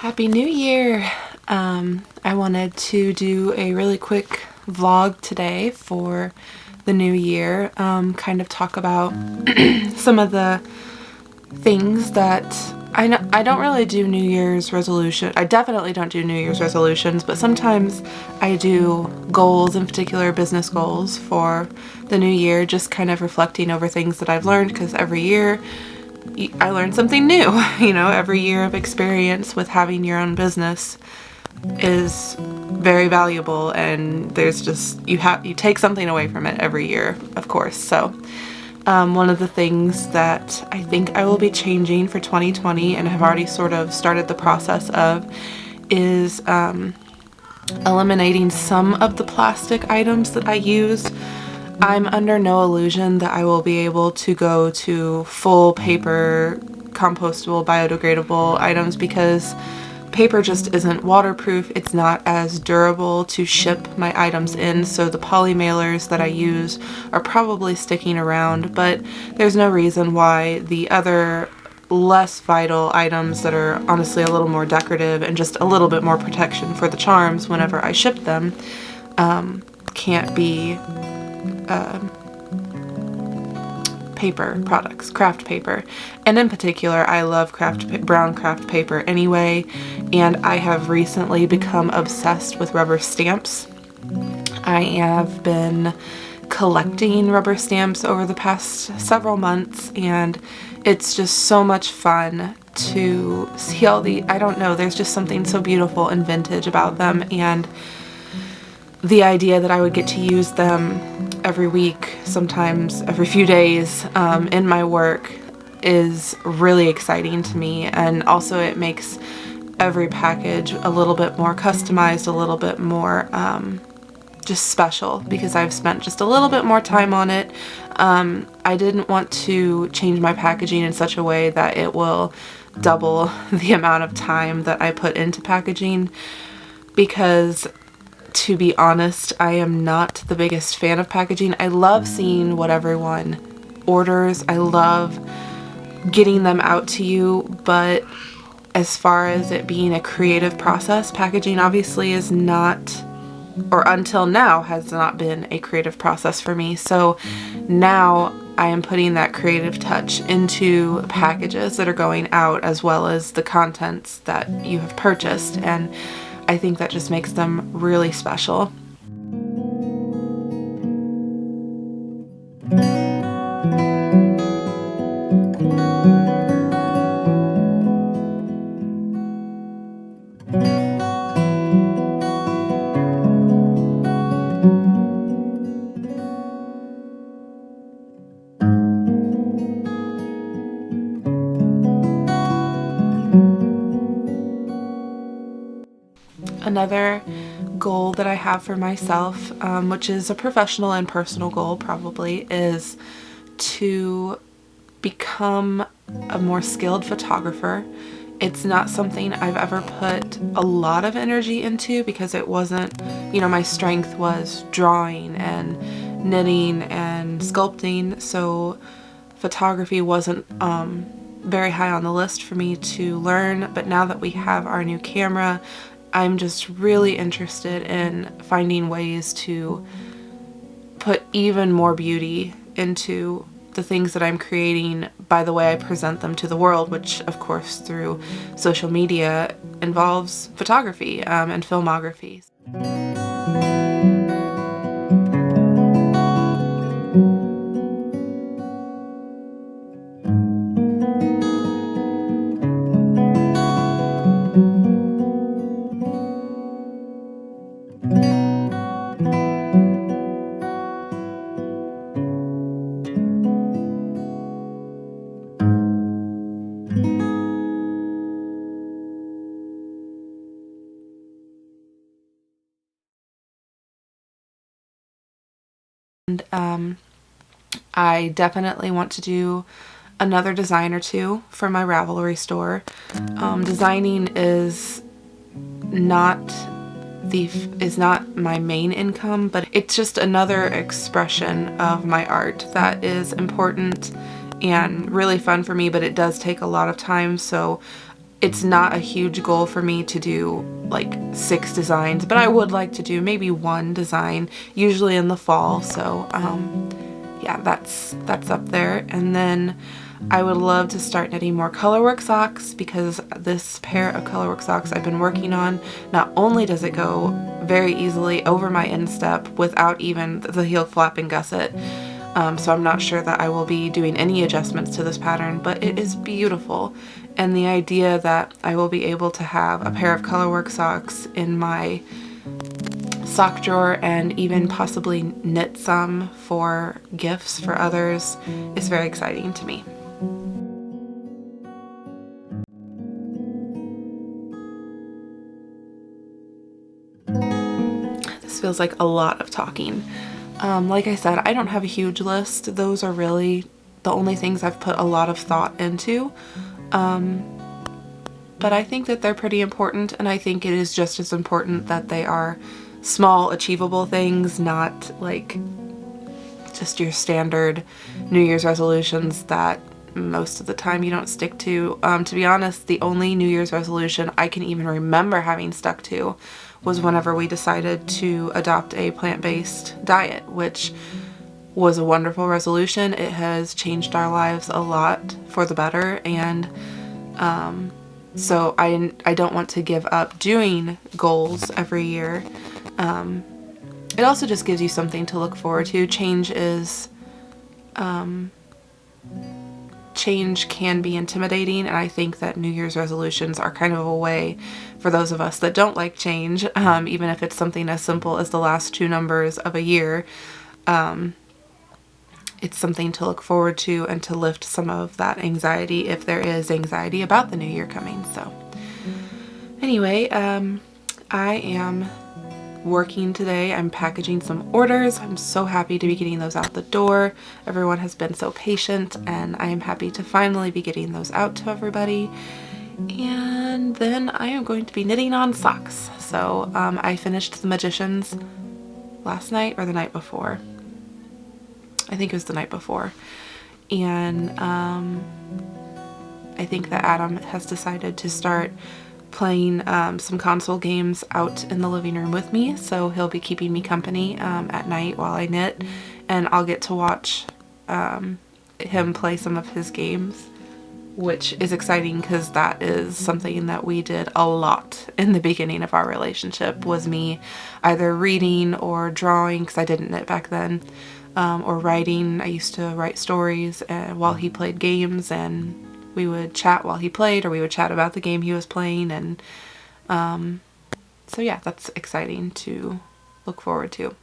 Happy New Year! I wanted to do a really quick vlog today for the new year, kind of talk about some of the things that I don't really do New Year's resolution. I definitely don't do New Year's resolutions, but sometimes I do goals, in particular business goals for the new year, just kind of reflecting over things that I've learned, because every year I learn something new. You know, every year of experience with having your own business is very valuable, and there's just, you take something away from it every year, of course. So one of the things that I think I will be changing for 2020, and have already sort of started the process of, is eliminating some of the plastic items that I use. I'm under no illusion that I will be able to go to full paper, compostable, biodegradable items, because paper just isn't waterproof. It's not as durable to ship my items in, so the poly mailers that I use are probably sticking around, but there's no reason why the other less vital items that are honestly a little more decorative and just a little bit more protection for the charms whenever I ship them can't be paper products, craft paper. And in particular, I love brown craft paper anyway, and I have recently become obsessed with rubber stamps. I have been collecting rubber stamps over the past several months, and it's just so much fun to see all the, I don't know, there's just something so beautiful and vintage about them, and the idea that I would get to use them every week, sometimes every few days, in my work is really exciting to me. And also it makes every package a little bit more customized, a little bit more just special, because I've spent just a little bit more time on it. I didn't want to change my packaging in such a way that it will double the amount of time that I put into packaging, because to be honest, I am not the biggest fan of packaging. I love seeing what everyone orders. I love getting them out to you, but as far as it being a creative process, packaging obviously is not, or until now has not been, a creative process for me. So now I am putting that creative touch into packages that are going out, as well as the contents that you have purchased, and I think that just makes them really special. Another goal that I have for myself, which is a professional and personal goal probably, is to become a more skilled photographer. It's not something I've ever put a lot of energy into, because it wasn't, you know, my strength was drawing and knitting and sculpting, so photography wasn't very high on the list for me to learn. But now that we have our new camera, I'm just really interested in finding ways to put even more beauty into the things that I'm creating by the way I present them to the world, which of course through social media involves photography and filmography. And I definitely want to do another design or two for my Ravelry store. Designing is not my main income, but it's just another expression of my art that is important and really fun for me, but it does take a lot of time. So it's not a huge goal for me to do like 6 designs, but I would like to do maybe 1 design, usually in the fall. So yeah, that's up there. And then I would love to start knitting more colorwork socks, because this pair of colorwork socks I've been working on, not only does it go very easily over my instep without even the heel flap and gusset, so I'm not sure that I will be doing any adjustments to this pattern, but it is beautiful. And the idea that I will be able to have a pair of colorwork socks in my sock drawer and even possibly knit some for gifts for others is very exciting to me. This feels like a lot of talking. Like I said, I don't have a huge list. Those are really the only things I've put a lot of thought into. But I think that they're pretty important, and I think it is just as important that they are small, achievable things, not like just your standard New Year's resolutions that most of the time you don't stick to. To be honest, the only New Year's resolution I can even remember having stuck to was whenever we decided to adopt a plant-based diet, which was a wonderful resolution. It has changed our lives a lot for the better, and so I don't want to give up doing goals every year. It also just gives you something to look forward to. Change can be intimidating, and I think that New Year's resolutions are kind of a way for those of us that don't like change, even if it's something as simple as the last 2 numbers of a year. It's something to look forward to and to lift some of that anxiety if there is anxiety about the new year coming. So anyway, I am working today. I'm packaging some orders. I'm so happy to be getting those out the door. Everyone has been so patient, and I am happy to finally be getting those out to everybody. And then I am going to be knitting on socks. So I finished the Magicians last night or the night before. I think it was the night before. And I think that Adam has decided to start playing some console games out in the living room with me, so he'll be keeping me company at night while I knit, and I'll get to watch him play some of his games, which is exciting because that is something that we did a lot in the beginning of our relationship, was me either reading or drawing, because I didn't knit back then, or writing. I used to write stories while he played games, and we would chat while he played, or we would chat about the game he was playing. And so yeah, that's exciting to look forward to.